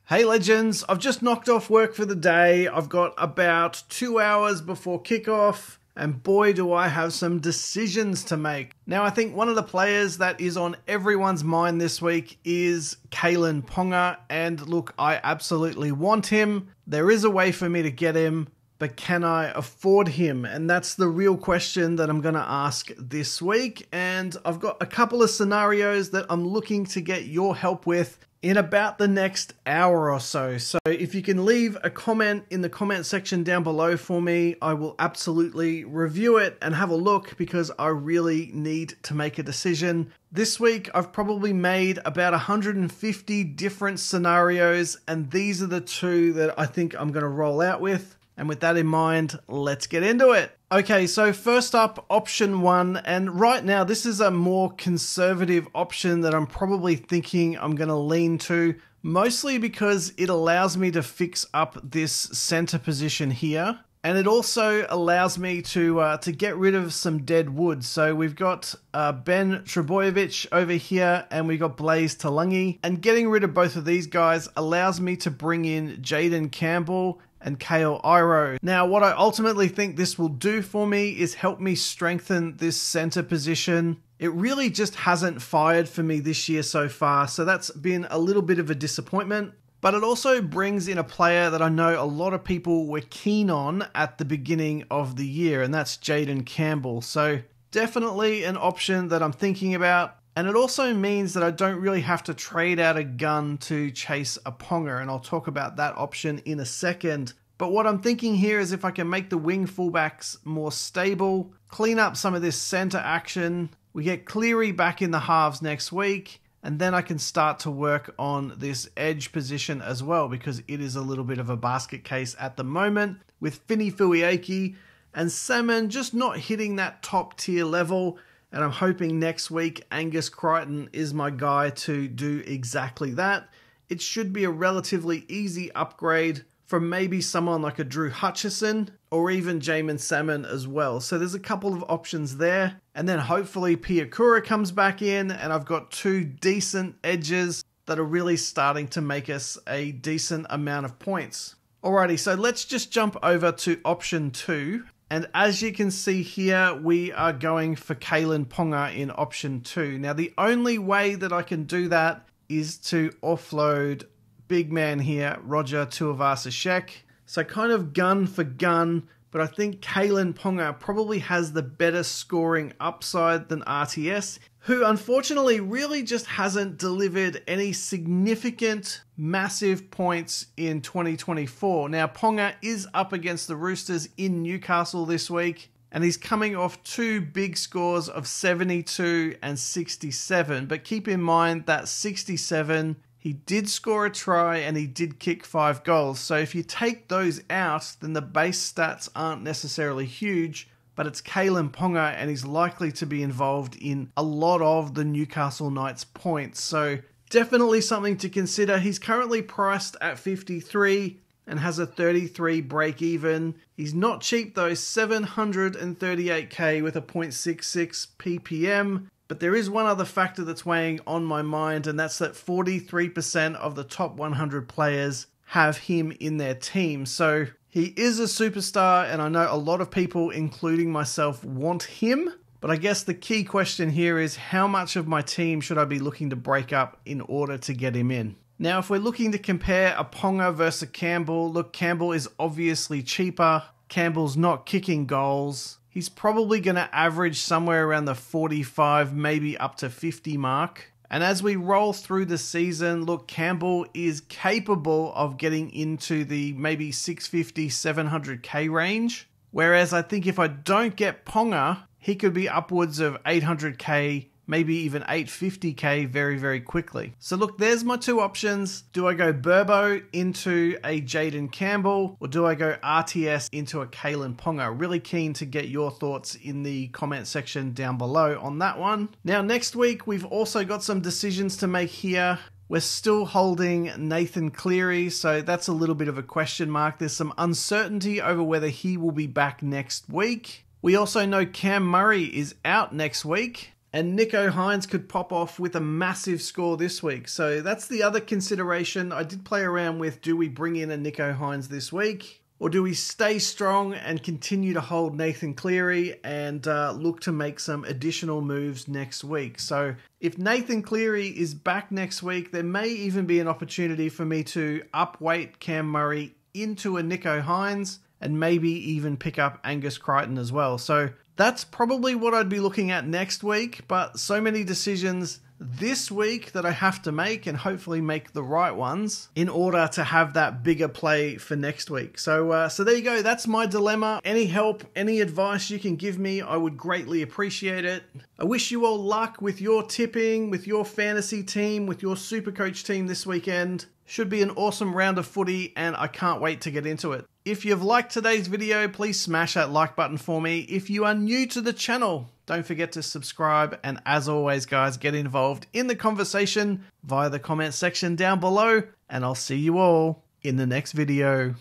Hey legends, I've just knocked off work for the day. I've got about 2 hours before kickoff, and boy do I have some decisions to make. Now I think one of the players that is on everyone's mind this week is Ponga, and look, I absolutely want him. There is a way for me to get him, but can I afford him? And that's the real question that I'm going to ask this week. And I've got a couple of scenarios that I'm looking to get your help with in about the next hour or so. So if you can leave a comment in the comment section down below for me, I will absolutely review it and have a look because I really need to make a decision. This week, I've probably made about 150 different scenarios, and these are the two that I think I'm going to roll out with. And with that in mind, let's get into it. Okay, so first up, option one. And right now, this is a more conservative option that I'm probably thinking I'm going to lean to, mostly because it allows me to fix up this center position here. And it also allows me to get rid of some dead wood. So we've got Ben Trebojevic over here, and we've got Blaze Talangi. And getting rid of both of these guys allows me to bring in Jaden Campbell and Kale Iro. Now, what I ultimately think this will do for me is help me strengthen this center position. It really just hasn't fired for me this year so far, so that's been a little bit of a disappointment. But it also brings in a player that I know a lot of people were keen on at the beginning of the year, and that's Jaden Campbell. So definitely an option that I'm thinking about. And it also means that I don't really have to trade out a gun to chase a Ponga, and I'll talk about that option in a second. But what I'm thinking here is if I can make the wing fullbacks more stable, clean up some of this center action, we get Cleary back in the halves next week, and then I can start to work on this edge position as well, because it is a little bit of a basket case at the moment with Fini Fuiaki and Salmon just not hitting that top tier level. And I'm hoping next week Angus Crichton is my guy to do exactly that. It should be a relatively easy upgrade from maybe someone like a Drew Hutchison or even Jamin Salmon as well. So there's a couple of options there. And then hopefully Piakura comes back in, and I've got two decent edges that are really starting to make us a decent amount of points. Alrighty, so let's just jump over to option two. And as you can see here, we are going for Ponga in option two. Now, the only way that I can do is to offload big man here, Roger Tuivasa-Sheck. So kind of gun for gun, but I think Ponga probably has the better scoring upside than RTS, who unfortunately really just hasn't delivered any significant, massive points in 2024. Now, Ponga is up against the Roosters in Newcastle this week, and he's coming off two big scores of 72 and 67. But keep in mind that 67, he did score a try and he did kick 5 goals. So if you take those out, then the base stats aren't necessarily huge, but it's Ponga, and he's likely to be involved in a lot of the Newcastle Knights points. So definitely something to consider. He's currently priced at 53 and has a 33 break even. He's not cheap though, 738k with a 0.66 ppm. But there is one other factor that's weighing on my mind, and that's that 43% of the top 100 players have him in their team. So he is a superstar, and I know a lot of people, including myself, want him. But I guess the key question here is how much of my team should I be looking to break up in order to get him in? Now, if we're looking to compare a Ponga versus Campbell, look, Campbell is obviously cheaper. Campbell's not kicking goals. He's probably going to average somewhere around the 45, maybe up to 50 mark. And as we roll through the season, look, Campbell is capable of getting into the maybe 650, 700k range. Whereas I think if I don't get Ponga, he could be upwards of 800k, maybe even 850k very, very quickly. So look, there's my two options. Do I go Burbo into a Jaden Campbell, or do I go RTS into a Ponga? Really keen to get your thoughts in the comment section down below on that one. Now, next week, we've also got some decisions to make here. We're still holding Nathan Cleary, so that's a little bit of a question mark. There's some uncertainty over whether he will be back next week. We also know Cam Murray is out next week. And Nicho Hynes could pop off with a massive score this week. So that's the other consideration. I did play around with, do we bring in a Nicho Hynes this week? Or do we stay strong and continue to hold Nathan Cleary and look to make some additional moves next week? So if Nathan Cleary is back next week, there may even be an opportunity for me to upweight Cam Murray into a Nicho Hynes and maybe even pick up Angus Crichton as well. So that's probably what I'd be looking at next week, but so many decisions this week that I have to make and hopefully make the right ones in order to have that bigger play for next week. So there you go. That's my dilemma. Any help, any advice you can give me, I would greatly appreciate it. I wish you all luck with your tipping, with your fantasy team, with your Supercoach team this weekend. Should be an awesome round of footy and I can't wait to get into it. If you've liked today's video, please smash that like button for me. If you are new to the channel, don't forget to subscribe. And as always, guys, get involved in the conversation via the comment section down below. And I'll see you all in the next video.